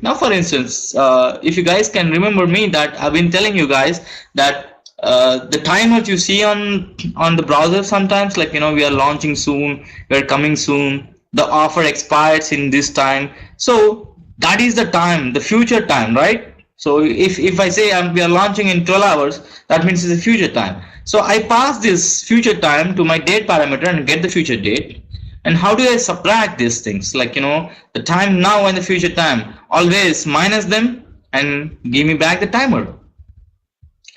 Now, for instance, if you guys can remember me, that I've been telling you guys that the timers you see on the browser sometimes, like we are launching soon, we are coming soon, the offer expires in this time. So that is the time, the future time, right? So if I say we are launching in 12 hours, that means it's a future time. So I pass this future time to my date parameter and get the future date. And how do I subtract these things? Like, the time now and the future time, always minus them and give me back the timer.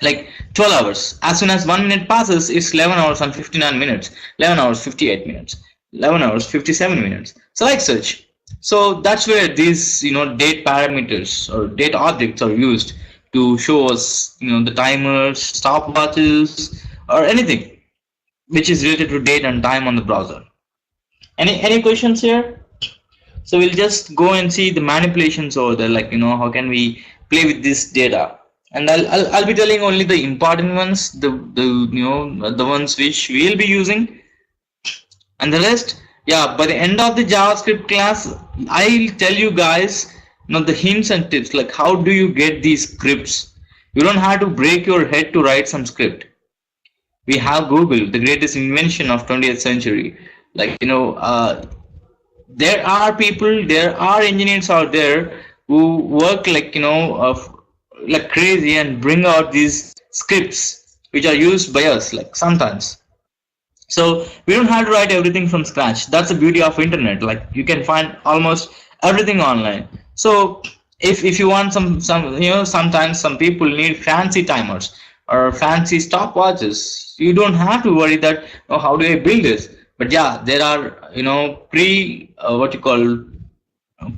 Like 12 hours. As soon as 1 minute passes, it's 11 hours and 59 minutes, 11 hours, 58 minutes, 11 hours, 57 minutes. So like such. So that's where these, date parameters or date objects are used to show us, the timers, stopwatches, or anything which is related to date and time on the browser. Any questions here? So we'll just go and see the manipulations over there, like how can we play with this data. And I'll be telling only the important ones, the ones which we'll be using, and the rest, yeah, by the end of the JavaScript class, I'll tell you guys the hints and tips, like how do you get these scripts. You don't have to break your head to write some script. We have Google, the greatest invention of 20th century. Like there are people, there are engineers out there who work like like crazy and bring out these scripts which are used by us like sometimes. So we don't have to write everything from scratch. That's the beauty of internet. Like you can find almost everything online. So if you want some sometimes some people need fancy timers or fancy stopwatches. You don't have to worry that, oh, how do I build this? But yeah, there are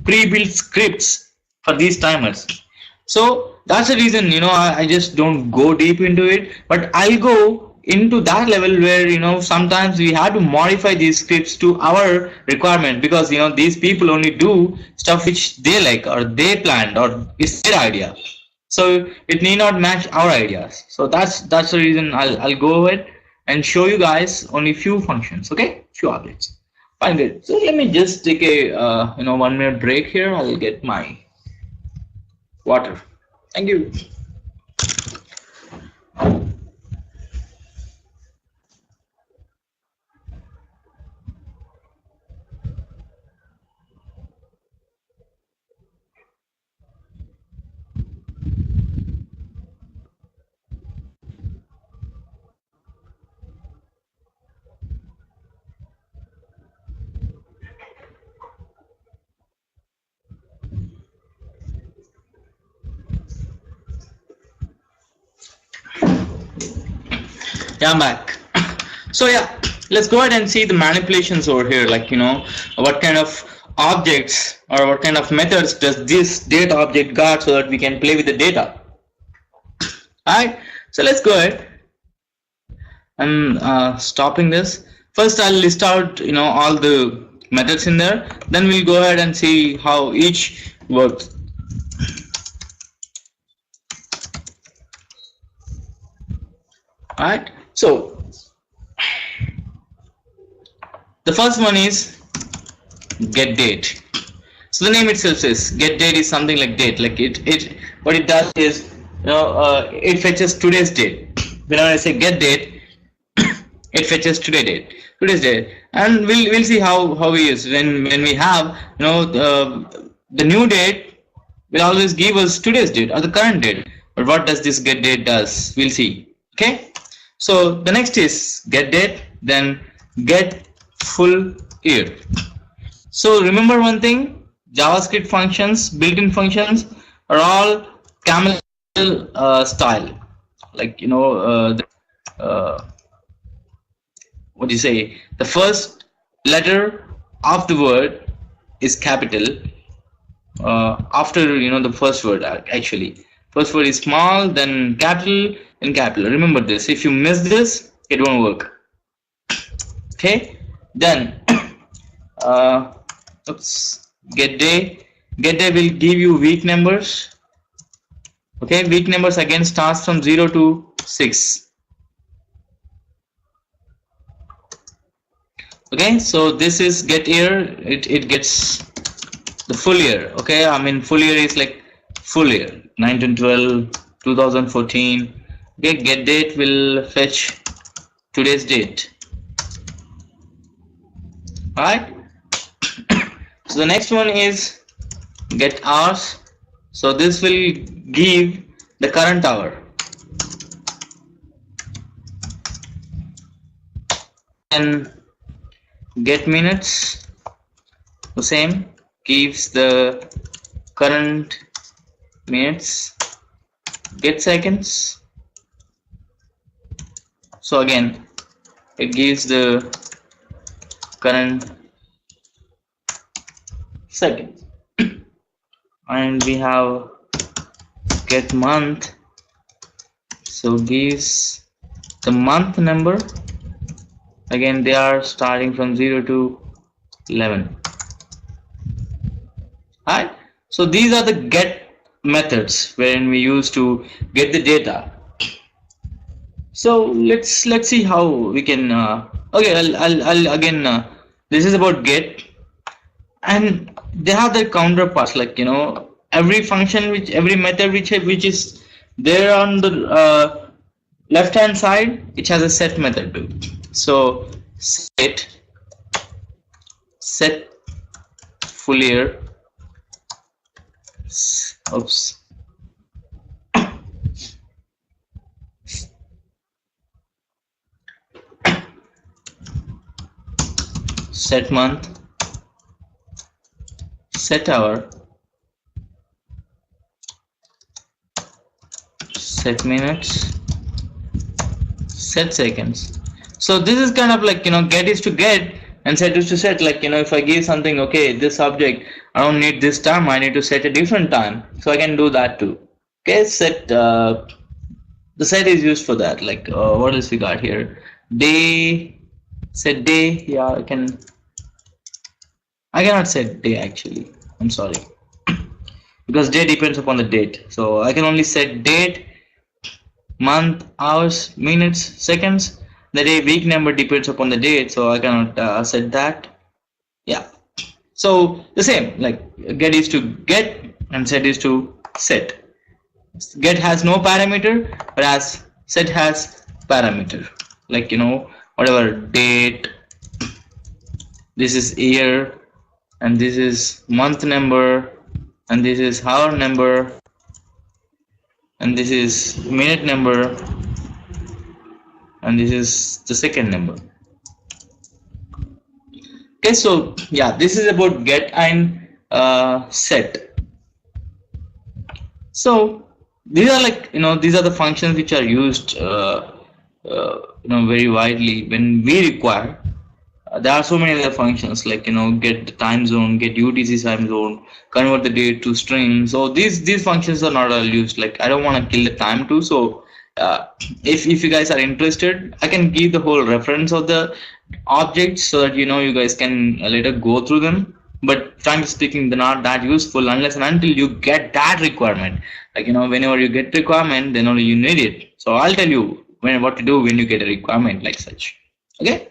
pre-built scripts for these timers. So that's the reason I just don't go deep into it, but I'll go into that level where sometimes we have to modify these scripts to our requirement, because these people only do stuff which they like or they planned or it's their idea. So it need not match our ideas. So that's the reason I'll go ahead and show you guys only few functions, okay, few objects. Fine, good. So let me just take a 1 minute break here. I'll get my water. Thank you. Yeah, I'm back. So yeah, let's go ahead and see the manipulations over here. Like what kind of objects or what kind of methods does this data object got, so that we can play with the data. Alright, so let's go ahead and stopping this. First I'll list out all the methods in there, then we'll go ahead and see how each works. Alright, so the first one is get date. So the name itself says get date is something like date. Like it what it does is it fetches today's date. Whenever I say get date, it fetches today's date, and we'll see how we use when we have the new date will always give us today's date or the current date. But what does this get date does? We'll see. Okay. So the next is get date, then get full year. So remember one thing, JavaScript functions, built-in functions are all camel style. Like what do you say? The first letter of the word is capital. After the first word, actually first word is small, then capital, then capital. Remember this. If you miss this, it won't work. Okay. Then get day will give you week numbers. Okay, week numbers again starts from 0 to 6. Okay, so this is get year. It gets the full year. Okay, I mean full year is like full year 9 to 12 2014. Okay, get date will fetch today's date. Alright, so the next one is get hours. So this will give the current hour. And get minutes, the same, gives the current minutes. Get seconds, so again it gives the current seconds. And we have get month, so gives the month number. Again they are starting from 0 to 11. Alright, so these are the get methods wherein we use to get the data. So let's see how we can okay, I'll again this is about get, and they have their counterparts, like every function, which every method which is there on the left hand side, it has a set method too. So set full year, oops, set month, set hour, set minutes, set seconds. So this is kind of like get is to get and set is to set. Like if I give something, okay, this object I don't need this time, I need to set a different time, so I can do that too. Okay, set the set is used for that. Like what else we got here? Day, set day. Yeah, I cannot set day actually, I'm sorry, because day depends upon the date, so I can only set date, month, hours, minutes, seconds. The day week number depends upon the date, so I cannot set that. Yeah, so the same, like get is to get and set is to set. Get has no parameter, whereas set has parameter, like whatever date, this is year, and this is month number, and this is hour number, and this is minute number, and this is the second number. Okay, so yeah, this is about get and set. So these are like these are the functions which are used very widely when we require. There are so many other functions, like get the time zone, get UTC time zone, convert the date to string. So these functions are not all used. Like I don't want to kill the time too, so if you guys are interested, I can give the whole reference of the objects so that you guys can later go through them. But frankly speaking, they're not that useful unless and until you get that requirement. Like whenever you get requirement, then only you need it. So I'll tell you what to do when you get a requirement like such. Okay.